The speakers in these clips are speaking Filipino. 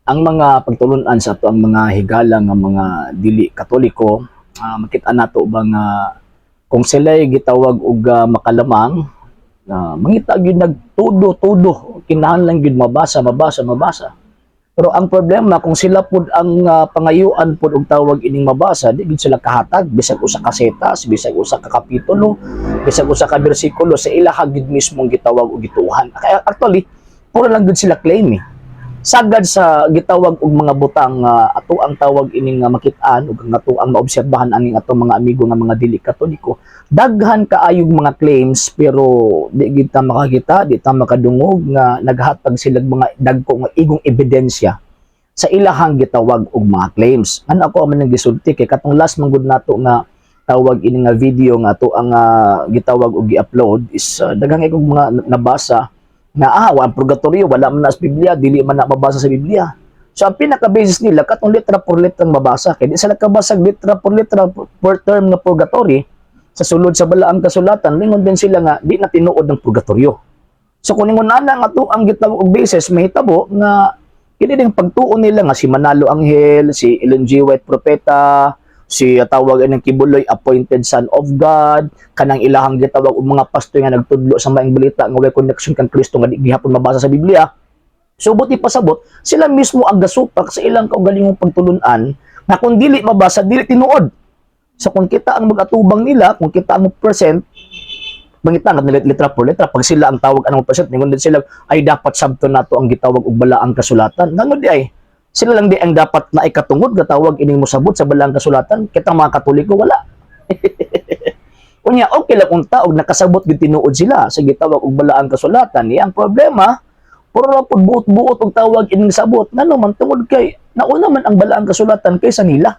ang mga pagtulunan sa ato ang mga higala nga mga dili katoliko, makita nato ba nga kung sila'y gitawag og makalamang, mangita gyud nagtudo-tudo, kinahanglan gyud mabasa. Pero ang problema kung sila pud ang pangayuan pud og tawag ining mabasa, di gid sila kahatag bisag usa ka setas, bisag usa ka kapitulo, bisag usa ka bersikulo sa ilaha gid mismong gitawag og gituhan. Kaya actually, puro lang gid sila claim eh. Sagad sa gitawag og mga butang ato ang tawag ining makit-an ug ato ang maobserbahan aning ato mga amigo nga mga dili katoliko, daghan kaayog mga claims pero di gid ta makakita, di ta makadungog nga naghatag sila mga dagko nga igong ebidensya sa ilahang gitawag og mga claims. Ano ako man nang gisulti kay katong last manggod nato nga tawag ini nga video nga ato ang gitawag og gi-upload is daghang igong mga nabasa nga ang purgatorio wala man na sa Biblia, dili man na mabasa sa Biblia. So ang pinaka-basis nila katong letra por letra mabasa kay di sila kabasag letra por letra per term nga purgatory sa sulod sa balaang kasulatan, lingon din sila nga di na tinuod ng purgatorio. So kung ningon ana nga to ang gitawag og basis mahitabo nga kini ding pagtuon nila nga si Manalo Anghel, si Ellen G. White Propeta, si tawag ng Kibuloy appointed son of God, kanang ilahang gitawag og mga pastor nga nagtudlo sa maayong balita nga way connection kan Kristo nga di gihapon mabasa sa Biblia. So buti pasabot sila mismo ang gasupak sa ilang kaugalingong pagtulunan nga kung dili mabasa dili tinuod. So kung kita ang mag-atubang nila, kung kita ang percent mangita nga letra por letra pag sila ang tawag anong percent ningon din sila ay dapat sabto nato ang gitawag og balaang kasulatan. Ngano di ay sila lang di ang dapat na ikatungod gatawag ining mosabot sa balaang kasulatan, kitang mga Katoliko wala. Unya okay lang kung taog nakasabot gid tinuod sila sa gitawag og balaang kasulatan. Ni ang problema puro pud buot-buot og tawag ining sabot ngano man tungod kay nauna man ang balaang kasulatan kaysa nila.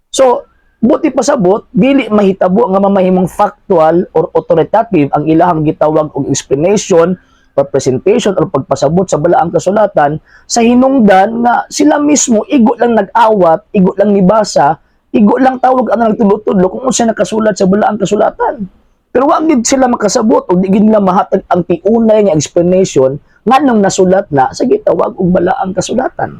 So buti pasabot dili mahitabo nga mamahimong factual or authoritative ang ilahang gitawag og explanation presentation o pagpasabot sa balaang kasulatan sa hinungdan nga sila mismo igo lang nag-awat, igo lang nibasa, igo lang tawag ang nagtudlo-tudlo kung unsa nakasulat sa balaang kasulatan. Pero wa gid sila makasabot o di gid nila mahatag ang tiunay nga explanation nganong nasulat na sa gitawag og balaang kasulatan.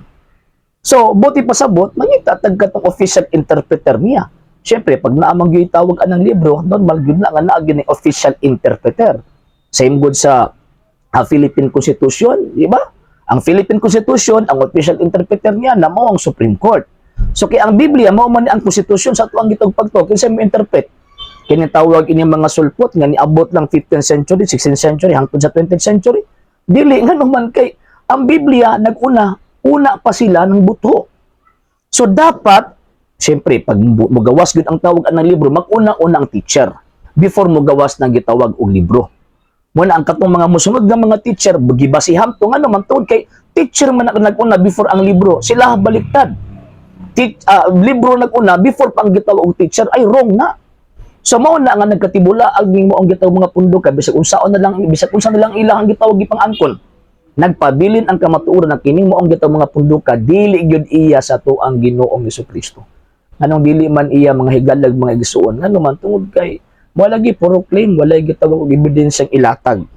So buti pasabot mangita tagkatong official interpreter niya. Syempre pag naamang gitawag anang libro, normal gyud na nga naa gini official interpreter. Same good sa Philippine Constitution, di ba? Ang Philippine Constitution, ang official interpreter niya na mao ang Supreme Court. So kay ang Biblia mao man ang Constitution sa tuang gitog pagto kinsa mo interpret. Kini tawag ini mga sulpot nga niabot lang 15th century, 16th century hangtod sa 20th century. Dili nga naman kay ang Biblia una pa sila ng buto. So dapat syempre pag mugawas gud ang tawag ang libro, mag-una-una ang teacher before mugawas na gitawag og libro. Muna ang katong mga musunod nga mga teacher gibasihan to nga naman tungod kay teacher man naguna before ang libro, sila baliktad. Libro naguna before pang gitawag og teacher ay wrong na. So mao na nga nagkatibula aging mo ang gitawag mga pundok kay bisag unsa na lang ilang gitawag gipang-angkon. Nagpabilin ang kamatuoran na kining mo ang gitawag mga pundok dili gyud iya sa tuang Ginoong Hesukristo. Anong dili man iya mga higalag mga igsuon ngano man tungod kay wala gi puro claim, wala gitawag og ebidensyang ilatag.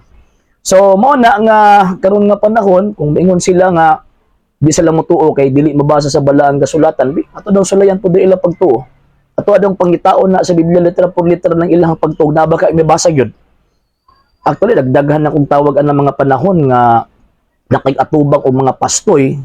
So mao na nga karon nga panahon kung ingon sila nga di sila motuo kay dili mabasa sa balaang kasulatan, ato daw sulayan pud ila pagtuo. Ato adong pangitaon na sa Biblia letra por letra ng ilang pagtuo na ba kay mabasa gyud. Actually dagdaghan na kung tawag ang mga panahon nga nakig-atubang og mga pastoy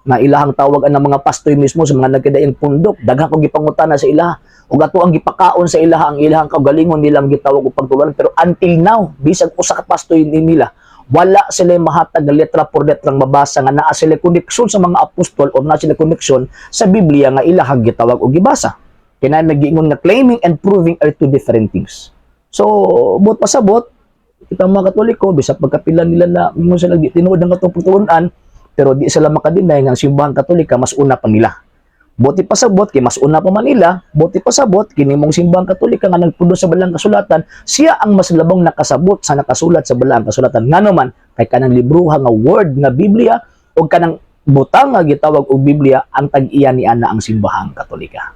na ilahang tawag ang mga pastoy mismo sa mga nagkadaing pundok, daghan kong gipangutana sa ilaha ug ato ang gipakaon sa ilaha ang ilahang kaugalingon nilang gitawag og pagtulungan. Pero until now bisag usa ka pastoy nila wala sila mahatag letra por letrang mabasa nga naa sila koneksyon sa mga apostol o naa sila koneksyon sa Biblia nga ilahang gitawag og gibasa. Kaya nag-iingon nga claiming and proving are two different things. So buot pasabot kita mga Katoliko bisag pagkapilan nila na mingon sila di tinuod ng katong pagtulunan pero di sila makadinay nga ang simbahan Katolika mas una pa nila. Buti pasabot kay mas una pa man nila, buti pasabot kini mong simbahan Katolika nga nagpundo sa balaang kasulatan, siya ang mas labong nakasabot sa nakasulat sa balaang kasulatan. Ngano man kay kanang libruha nga word nga Biblia o kanang butang nga gitawag og Biblia ang tag-iya ni ana ang simbahan Katolika.